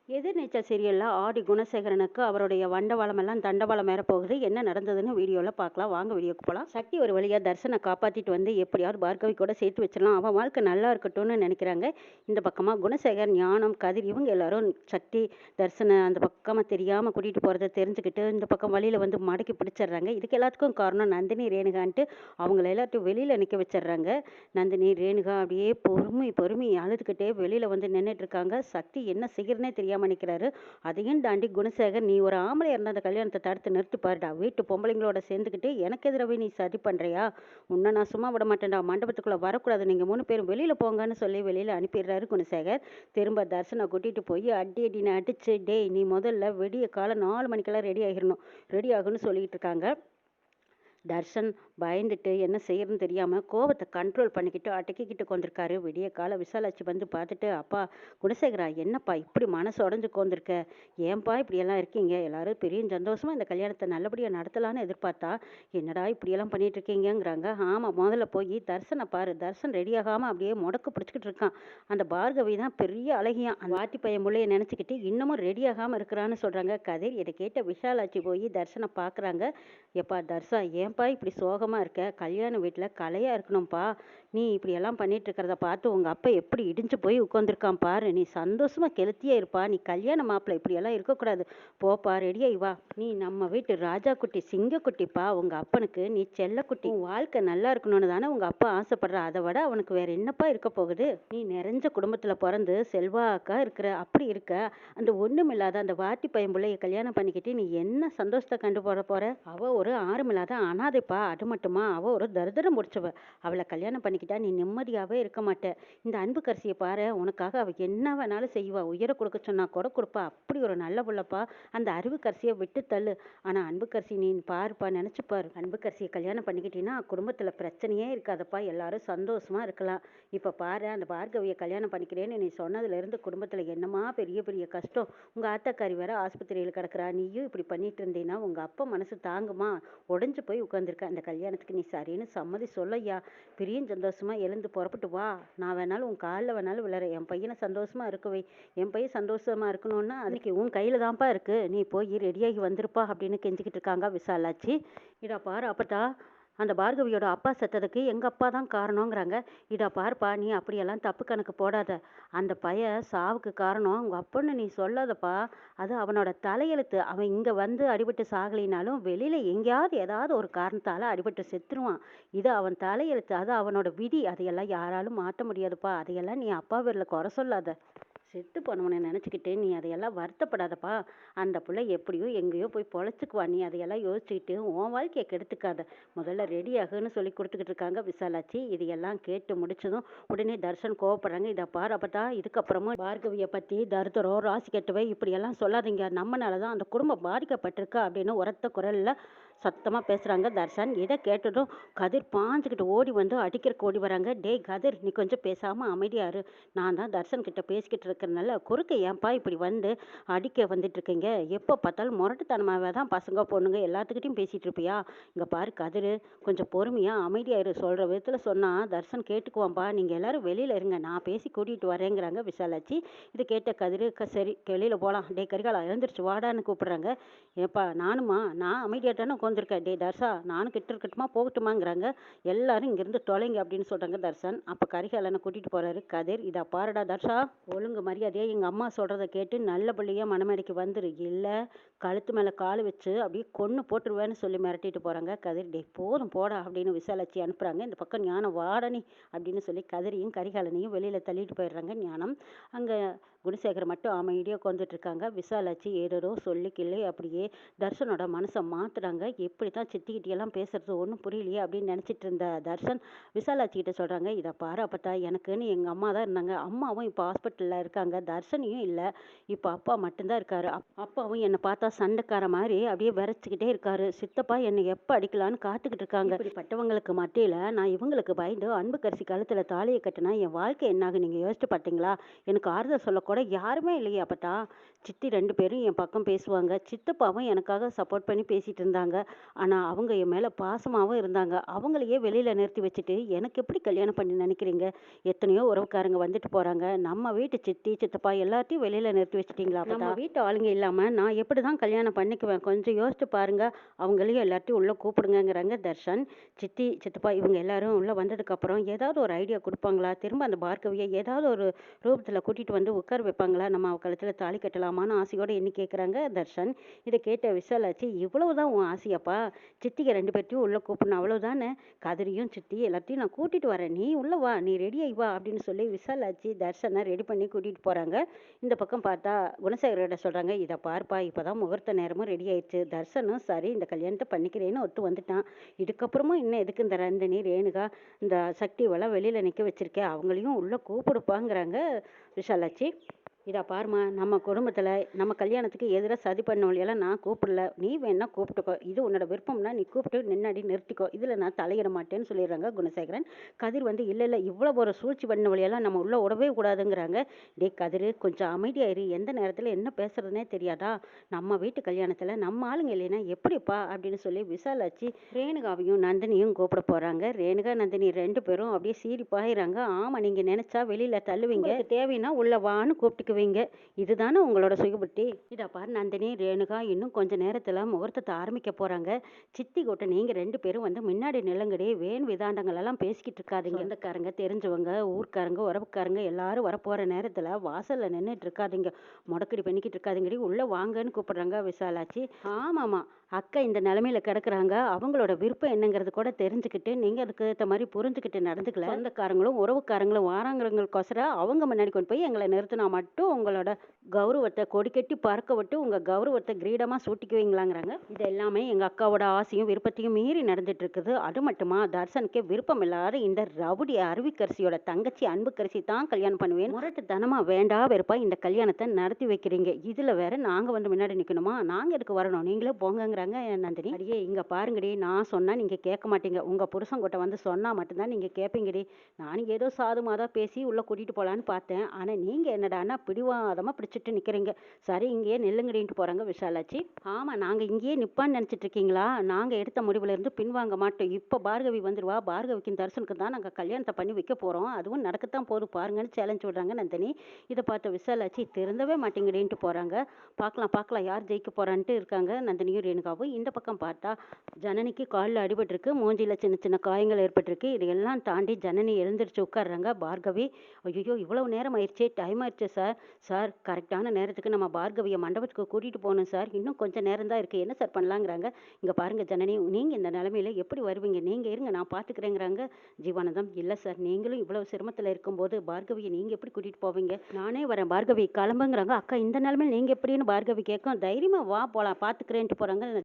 எதிர்நீச்சல் சீரியல்ல ஆடி குணசேகரனுக்கு அவருடைய வண்டவாளமெல்லாம் தண்டவாளம் ஏற போகுது. என்ன நடந்ததுன்னு வீடியோல பார்க்கலாம். வாங்க வீடியோக்கு போலாம். சக்தி ஒரு வழியா தர்சனை காப்பாத்திட்டு வந்து எப்படியாவது பார்கவி கூட சேர்த்து வச்சிடலாம். அவன் வாழ்க்கை நல்லா இருக்கட்டும்னு நினைக்கிறாங்க. இந்த பக்கமா குணசேகர், ஞானம், கதிர் இவங்க எல்லாரும் சக்தி தர்சனை அந்த பக்கமா தெரியாம கூட்டிட்டு போறதை தெரிஞ்சுக்கிட்டு இந்த பக்கம் வழியில வந்து மடக்கி பிடிச்சிடுறாங்க. இதுக்கு எல்லாத்துக்கும் காரணம் நந்தினி ரேணுகான்ட்டு அவங்கள எல்லாத்தையும் வெளியில நிக்க வச்சிடுறாங்க. நந்தினி ரேணுகா அப்படியே பொறுமை பொறுமை அழுதுகிட்டே வெளியில வந்து நின்றுட்டு இருக்காங்க. சக்தி என்ன செய்யறனே தெரியாம நிற்கிறாரு. அதையும் தாண்டி குணசேகர், நீ ஒரு ஆம்பளையா இருந்தா அந்த கல்யாணத்தை தடுத்து நிறுத்தி பாருடா. வீட்டு பொம்பளைங்களோட சேர்ந்துக்கிட்டு எனக்கு எதிராகவே நீ சதி பண்றியா? உன்னை நான் சும்மா விட மாட்டேன்டா. மண்டபத்துக்குள்ள வரக்கூடாது, நீங்க 3 பேரும் வெளியில போங்கன்னு சொல்லி வெளியில அனுப்பிடுறாரு குணசேகர். திரும்ப தர்சனை கூட்டிட்டு போய் அடி அடின்னு அடிச்சு, டேய் நீ முதல்ல விடிய காலம் 4 மணிக்கெல்லாம் ரெடி ஆகணும்னு சொல்லிட்டு இருக்காங்க. தர்ஷன் பயந்துட்டு என்ன செய்யறதுன்னு தெரியாம கோபத்தை கண்ட்ரோல் பண்ணிக்கிட்டு அடக்கிக்கிட்டு கொண்டிருக்காரு. விடிய கால விசாலாட்சி வந்து பார்த்துட்டு, அப்பா குணசேகரா, என்னப்பா இப்படி மனசு உடஞ்சு கொண்டிருக்க? ஏன்பா இப்படியெல்லாம் இருக்கீங்க? எல்லாரும் பெரிய சந்தோஷமா இந்த கல்யாணத்தை நல்லபடியா நடத்தலான்னு எதிர்பார்த்தா என்னடா இப்படியெல்லாம் பண்ணிட்டு இருக்கீங்கங்கிறாங்க. ஆமா, முதல்ல போய் தர்சனை பாரு. தர்சன் ரெடி ஆகாம அப்படியே முடக்கு பிடிச்சிக்கிட்டு இருக்கான். அந்த பார்கவி தான் பெரிய அழகியான். அந்த வாட்டி பையன் முள்ளைய நினைச்சுக்கிட்டு இன்னமும் ரெடி ஆகாம இருக்கிறான்னு சொல்றாங்க. கதிர் இதை கேட்ட விசாலாட்சி போய் தர்சனை பாக்குறாங்க. எப்பா தர்சா, ஏன்பா இப்படி சோகமா இருக்க? கல்யாண வீட்டில் கலையா இருக்கணும்ப்பா. நீ இப்படி எல்லாம் பண்ணிட்டு இருக்கிறத பார்த்து உங்க அப்பா எப்படி இடிஞ்சு போய் உட்காந்துருக்கான் பாரு. நீ சந்தோஷமா கெளுத்தியே இருப்பா. நீ கல்யாண மாப்பிள்ளை இப்படி எல்லாம் இருக்கக்கூடாது. போப்பா, ரெடியாகி வா. நீ நம்ம வீட்டு ராஜா குட்டி, சிங்கக்குட்டிப்பா. உங்க அப்பனுக்கு நீ செல்லக்குட்டி. உன் வாழ்க்கை நல்லா இருக்கணும்னு தானே உங்க அப்பா ஆசைப்படுற. அதை விட அவனுக்கு வேற என்னப்பா இருக்க போகுது? நீ நிறைஞ்ச குடும்பத்துல பிறந்து செல்வாக்கா இருக்கிற. அப்படி இருக்க அந்த ஒண்ணுமில்லாத அந்த வாட்டி பையன் பிள்ளைய கல்யாணம் பண்ணிக்கிட்டு நீ என்ன சந்தோஷத்தை கண்டு போற? அவ ஒரு ஆறுமில்லாத அனாதைப்பா. அது மட்டுமா, அவ ஒரு தரித்திரம் முடிச்சவ. அவளை கல்யாணம் பண்ணிக்கிட்டா நீ நிம்மதியாவே இருக்க மாட்ட. இந்த அன்புக்கரசியை பாரு, உனக்காக அவ என்ன வேணாலும் செய்வா. உயிரை கொடுக்க சொன்னா கூட கொடுப்பா. அப்படி ஒரு நல்ல புள்ளப்பா. அந்த அருவுக்கரசியை விட்டு தள்ளு. ஆனா அன்புக்கரசி நீ பாருப்பா, நினைச்சு பாரு. அன்புக்கரசியை கல்யாணம் பண்ணிக்கிட்டீங்கன்னா குடும்பத்துல பிரச்சனையே இருக்காதப்பா. எல்லாரும் சந்தோஷமா இருக்கலாம். இப்ப பாரு, அந்த பார்கவியை கல்யாணம் பண்ணிக்கிறேன்னு நீ சொன்னதுல இருந்து குடும்பத்துல என்னமா பெரிய பெரிய கஷ்டம். உங்க ஆத்தாக்காரி வேற ஆஸ்பத்திரியில் கிடக்குறா. நீயும் இப்படி பண்ணிட்டு இருந்தீன்னா உங்க அப்பா மனசு தாங்குமா? உடஞ்சு போய் உட்காந்துருக்க. அந்த கல்யாணத்துக்கு நீ சரின்னு சம்மதி சொல்லையா. பெரிய சந்தோஷமா எழுந்து புறப்பட்டு வா. நான் வேணாலும் உன் காலில் வேணாலும் விளையாடுறேன். என் பையனை சந்தோஷமா இருக்கவை. என் பையன் சந்தோஷமா இருக்கணும்னா அதுக்கு உன் கையில தான்ப்பா இருக்கு. நீ போய் ரெடியாகி வந்துருப்பா அப்படின்னு கெஞ்சிக்கிட்டு இருக்காங்க விசாலாச்சி. இதா பாரு அப்பத்தா, அந்த பார்கவியோட அப்பா செத்ததுக்கு எங்கள் அப்பா தான் காரணங்கிறாங்க. இதா பாருப்பா, நீ அப்படியெல்லாம் தப்பு கணக்கு போடாத. அந்த பையன் சாவுக்கு காரணம் உங்கள் அப்பன்னு நீ சொல்லாதப்பா. அது அவனோட தலையெழுத்து. அவன் இங்கே வந்து அடிபட்டு சாகலினாலும் வெளியில் எங்கேயாவது ஏதாவது ஒரு காரணத்தால் அடிபட்டு செத்துருவான். இது அவன் தலையெழுத்து. அது அவனோட விதி. அதையெல்லாம் யாராலும் மாற்ற முடியாதுப்பா. அதையெல்லாம் நீ அப்பா பேரில் குறை சொல்லாத. செத்து போனவனை நினச்சிக்கிட்டு நீ அதையெல்லாம் வருத்தப்படாதப்பா. அந்த பிள்ளை எப்படியோ எங்கேயோ போய் பொழைச்சிக்குவா. நீ அதையெல்லாம் யோசிச்சுக்கிட்டு உன் வாழ்க்கையை கெடுத்துக்காத. முதல்ல ரெடி ஆகுன்னு சொல்லி கொடுத்துக்கிட்டு இருக்காங்க விசாலாச்சி. இதையெல்லாம் கேட்டு முடிச்சதும் உடனே தர்ஷன் கோவப்படுறாங்க. இதை பாரு அப்பதா, இதுக்கப்புறமும் பார்கவியை பற்றி தரித்திரம், ராசி கெட்டவை இப்படியெல்லாம் சொல்லாதீங்க. நம்மனால தான் அந்த குடும்பம் பாதிக்கப்பட்டிருக்கா அப்படின்னு உரத்த குரலில் சத்தமாக பேசுகிறாங்க தர்ஷன். இதை கேட்டதும் கதிர் பாஞ்சுக்கிட்டு ஓடி வந்து அடிக்கிறக்கு ஓடி வராங்க. டேய் கதிர், நீ கொஞ்சம் பேசாமல் அமைதியாரு. நான் தான் தர்ஷன் கிட்ட பேசிக்கிட்டு இருக்கிறனால குறுக்க ஏன்பா இப்படி வந்து அடிக்க வந்துட்டு இருக்கீங்க? எப்போ பார்த்தாலும் முரட்டுத்தனமாகவே தான் பசங்க பொண்ணுங்க எல்லாத்துக்கிட்டையும் பேசிகிட்டு இருப்பியா? இங்கே பாரு கதிர், கொஞ்சம் பொறுமையாக அமைதியாயிரு. சொல்கிற விதத்தில் சொன்னால் தர்ஷன் கேட்டுக்குவான்ப்பா. நீங்கள் எல்லாரும் வெளியில் இருங்க, நான் பேசி கூட்டிகிட்டு வரேங்கிறாங்க விசாலாச்சி. இதை கேட்ட கதிர், சரி வெளியில் போகலாம். டே கரிகாலா, எழுந்திரிச்சு வாடான்னு கூப்பிட்றாங்க. ஏப்பா நானுமா? நான் அமைதியாக தானே உட்காந்துருக்கேன். டே தர்ஷா, நானும் கிட்ட இருக்கட்டுமா போகட்டுமாங்கிறாங்க. எல்லாரும் இங்கேருந்து தொலைங்க அப்படின்னு சொல்கிறாங்க தர்ஷன். அப்போ கரிகாலனை கூட்டிகிட்டு போகிறாரு கதிர். இதா பாருடா தர்ஷா, ஒழுங்கு மரியாதையாக எங்கள் அம்மா சொல்கிறத கேட்டு நல்லபடியாக மணமேடைக்கு வந்துரு. இல்லை கழுத்து மேலே கால் வச்சு அப்படியே கொன்று போட்டுருவேன்னு சொல்லி மிரட்டிட்டு போகிறாங்க கதிர். டே போதும் போடா அப்படின்னு விசாலாச்சி அனுப்புகிறாங்க. இந்த பக்கம் ஞானம் வாடனி அப்படின்னு சொல்லி கதிரையும் கரிகாலனையும் வெளியில் தள்ளிட்டு போயிடுறாங்க ஞானம். அங்கே குணசேகர் மட்டும் அமைதியாக உட்காந்துட்டு இருக்காங்க. விசாலாச்சி ஏதோ சொல்லி கிள்ளி அப்படியே தர்ஷனோட மனசை மாத்துறாங்க. எப்படி தான் சித்திக்கிட்டெல்லாம் பேசுறது ஒன்றும் புரியலையே அப்படின்னு நினச்சிட்டு இருந்த தர்ஷன் விசாலாச்சி கிட்ட சொல்கிறாங்க. இதை பாரு அப்பத்தா, எனக்குன்னு எங்கள் அம்மா தான் இருந்தாங்க. அம்மாவும் இப்போ ஹாஸ்பிட்டலில் இருக்காங்க. தர்ஷனையும் இல்லை, இப்போ அப்பா மட்டும்தான் இருக்காரு. அப்பாவும் என்னை பார்த்தா சண்டைக்கார மாதிரி அப்படியே விரைச்சிக்கிட்டே இருக்காரு. சித்தப்பா என்னை எப்போ அடிக்கலான்னு காத்துக்கிட்டு இருக்காங்க. இப்படிப்பட்டவங்களுக்கு மத்தியில் நான் இவங்களுக்கு பயந்து அன்புக்கரசி கழுத்தில் தாலியை கட்டினா என் வாழ்க்கை என்னாகும் நீங்கள் யோசிச்சு பார்த்தீங்களா? எனக்கு ஆறுதல் சொல்ல கூட கூட யாருமே இல்லையே அப்பத்தா. சித்தி 2 பேரும் என் பக்கம் பேசுவாங்க. சித்தப்பாவும் எனக்காக சப்போர்ட் பண்ணி பேசிட்டு இருந்தாங்க. ஆனா, அவங்க என் மேல பாசமாவும் இருந்தாங்க. அவங்களையே வெளியில நிறுத்தி வச்சுட்டு, எனக்கு எப்படி கல்யாணம் பண்ணி நினைக்கிறீங்க? எத்தனையோ உறவுக்காரங்க வந்துட்டு போறாங்க. நம்ம வீட்டு சித்தி, சித்தப்பா எல்லாத்தையும் வெளியில நிறுத்தி வச்சுட்டீங்களா அப்பத்தா? நம்ம வீட்டு ஆளுங்க இல்லாம நான் எப்படிதான் கல்யாணம் பண்ணிக்குவேன்? கொஞ்சம் யோசிச்சு பாருங்க. அவங்களையும் எல்லாத்தையும் உள்ள கூப்பிடுங்கங்கிறாங்க தர்ஷன். சித்தி, சித்தப்பா இவங்க எல்லாரும் உள்ள வந்ததுக்கப்புறம் ஏதாவது ஒரு ஐடியா குடுப்பாங்களா? திரும்ப அந்த பார்கவிய ஏதாவது ஒரு ரூபத்துல கூட்டிட்டு வந்து உட்கார வைப்பாங்களா? நம்ம அவ கழுத்துல தாலி கட்டலாமான்னு ஆசையோட எண்ணி கேட்குறாங்க தர்ஷன். இத கேட்ட விசாலாட்சி, "இவ்வளவுதான் உன் ஆசையாப்பா? சித்திக 2 பேத்தையும் உள்ள கூப்பிடணும் அவ்வளவுதானே? கதிரையும், சித்தி எல்லாத்தையும் நான் கூட்டிட்டு வரேன். நீ உள்ள வா. நீ ரெடி ஆயி வா" அப்படின்னு சொல்லி விசாலாட்சி தர்ஷன ரெடி பண்ணி கூட்டிட்டு போறாங்க. இந்த பக்கம் பார்த்தா குணசேகரர்கிட்ட சொல்றாங்க, "இத பாருப்பா, இப்பதான் முகூர்த்த நேரமும் ரெடி ஆயிடுச்சு." தர்ஷனும் சரி இந்த கல்யாணத்த பண்ணிக்கிறேன்னு ஒத்து வந்துட்டான். இதுக்கப்புறமும் இன்னும் எதுக்கு இந்த நந்தினி, ரேணுகா, இந்த சக்திவெல்லாம் வெளியில நிக்க வச்சிருக்க? அவங்களையும் உள்ள கூப்பிடுப்பாங்கிறாங்க விஷாலாட்சி. "இதா பாரும்மா, நம்ம குடும்பத்துல நம்ம கல்யாணத்துக்கு எதிரா சதி பண்ணவளையெல்லாம் நான் கூப்பிடல. நீ வேணா கூப்பிட்டுக்கோ. இது உன்னோட விருப்பம்னா நீ கூப்பிட்டு நின்னாடி நிறுத்திக்கோ. இதுல நான் தலையிட மாட்டேன்னு" சொல்லிடுறாங்க குணசேகரன். கதிர் வந்து, "இல்ல இல்ல, இவ்வளவு ஒரு சூழ்ச்சி பண்ணவளையெல்லாம் நம்ம உள்ள விடவே கூடாதுங்கிறாங்க." "டேய் கதிரு, கொஞ்சம் அமைதியா இரு. எந்த நேரத்துல என்ன பேசுறதுனே தெரியாதா? நம்ம வீட்டு கல்யாணத்துல நம்ம ஆளுங்க இல்லைன்னா எப்படிப்பா?" அப்படின்னு சொல்லி விசாலாட்சி ரேணுகாவையும் நந்தினியும் கூப்பிட போறாங்க. ரேணுகா, நந்தினி 2 பேரும் அப்படியே சீறி பாயுறாங்க. "ஆமா, நீங்க நினைச்சா வெளியில தள்ளுவீங்க. உங்களுக்கு தேவைன்னா உள்ள வான்னு கூப்பிட்டுக்குவீங்க. இதுதானே உங்களோட சுயபுத்தி? இதா பாரு நந்தினி, ரேணுகா, இன்னும் கொஞ்ச நேரத்துல முகூர்த்தத்தை ஆரம்பிக்க போறாங்க. சித்தி கூட்ட நீங்க 2 பேரும் வந்து முன்னாடி நில்லுங்கடி. வேன் விதாண்டங்கள் எல்லாம் பேசிக்கிட்டு இருக்காதீங்க. சொந்தக்காரங்க, தெரிஞ்சவங்க, ஊர்க்காரங்க, உறவுக்காரங்க எல்லாரும் வரப்போற நேரத்துல வாசல்ல நின்னுட்டு இருக்காதீங்க. முடக்கடி பண்ணிக்கிட்டு இருக்காதீங்கடி. உள்ள வாங்கன்னு கூப்பிடுறாங்க விசாலாட்சி. ஆமாமா, அக்கா இந்த நிலைமையில கிடக்குறாங்க. அவங்களோட விருப்பம் என்னங்கிறது கூட தெரிஞ்சுக்கிட்டு, நீங்க அதுக்கு ஏத்த மாரி புரிஞ்சுக்கிட்டு நடந்துக்கல. சொந்தக்காரங்களும், உறவுக்காரங்களும் வாராங்கிறவங்களுக்கோசரம் அவங்க முன்னாடி கொண்டு போய் எங்கள நிறுத்தினா மட்டும் உங்களோட கௌரவத்த கொடிக்கட்டி பறக்க விட்டு உங்க கௌரவத்த கிரீடமா சூட்டிக்குவீங்களாங்கிறாங்க. இது எல்லாமே எங்க அக்காவோட ஆசையும் விருப்பத்தையும் மீறி நடந்துட்டு இருக்குது. அது மட்டுமா, தர்சனுக்கே விருப்பம் இல்லாத இந்த ரவுடி அருவிக்கரசியோட தங்கச்சி அன்புக்கரசி தான் கல்யாணம் பண்ணுவேன். முரட்டுத்தனமா வேண்டா வெறுப்பா இந்த கல்யாணத்தை நடத்தி வைக்கிறீங்க. இதுல வேற நாங்க வந்து முன்னாடி நிக்கணுமா? நாங்க எதுக்கு வரணும்? நீங்களே போங்கங்கிறாங்க நந்தினி. "அடியே இங்க பாருங்கடி, நான் சொன்னா நீங்க கேட்க மாட்டீங்க. உங்க புருஷன்கிட்ட வந்து சொன்னா மட்டும்தான் நீங்க கேட்பீங்கடி. நானும் ஏதோ சாது மாதா பேசி உள்ள கூட்டிட்டு போலான்னு பார்த்தேன். ஆனா நீங்க என்னடான்னா பிடிவாதமா பிடிச்சிட்டு நிக்கிறீங்க. சரி இங்கேயே நில்லுங்கடின்ட்டு" போறாங்க விசாலாட்சி. "ஆமா, நாங்க இங்கேயே நிப்பான்னு நினைச்சிட்டு இருக்கீங்களா? நாங்க எடுத்த முடிவுல இருந்து பின்வாங்க மாட்டோம். இப்ப பார்கவி வந்துருவா. பார்கவிக்கும் தர்சனுக்கும் தான் நாங்க கல்யாணத்தை பண்ணி வைக்க போறோம். அதுவும் நடக்கத்தான் போகுது பாருங்கன்னு சேலஞ்ச் விடுறாங்க நந்தினி. இதை பார்த்த விசாலாட்சி, "திருந்தவே மாட்டேங்கிறேன்ட்டு" போறாங்க. பார்க்கலாம் பார்க்கலாம் யார் ஜெயிக்க போறான்ட்டு இருக்காங்க நந்தினியும் ரேணுகாவும். இந்த பக்கம் பார்த்தா ஜனனிக்கு காலில் அடிபட்டிருக்கு. மூஞ்சில சின்ன சின்ன காயங்கள் ஏற்பட்டிருக்கு. இதையெல்லாம் தாண்டி ஜனனி எழுந்திரிச்சு உட்கார்றாங்க. பார்கவி, "ஐயோ, இவ்வளவு நேரம் ஆயிடுச்சே, டைம் ஆயிடுச்சு சார். சார் கரெக்டான நேரத்துக்கு நம்ம பார்கவியை மண்டபத்துக்கு கூட்டிட்டு போகணும் சார். இன்னும் கொஞ்சம் நேரம் தான் இருக்கு. என்ன சார் பண்ணலாங்கிறாங்க. "இங்க பாருங்க ஜனனி, நீங்க இந்த நிலைமையில எப்படி வருவீங்க? நீங்க இருங்க, நான் பார்த்துக்கிறேங்கிறாங்க ஜீவானந்தம். "இல்ல சார், நீங்களும் இவ்வளவு சிரமத்துல இருக்கும்போது பார்கவியை நீங்க எப்படி கூட்டிட்டு போவீங்க? நானே வரேன் பார்கவி, கிளம்புங்கிறாங்க. "அக்கா இந்த நிலைமையில நீங்க எப்படின்னு பார்கவி கேட்கும். "தைரியமா வா போலாம், பார்த்துக்கிறேன்ட்டு" போறாங்க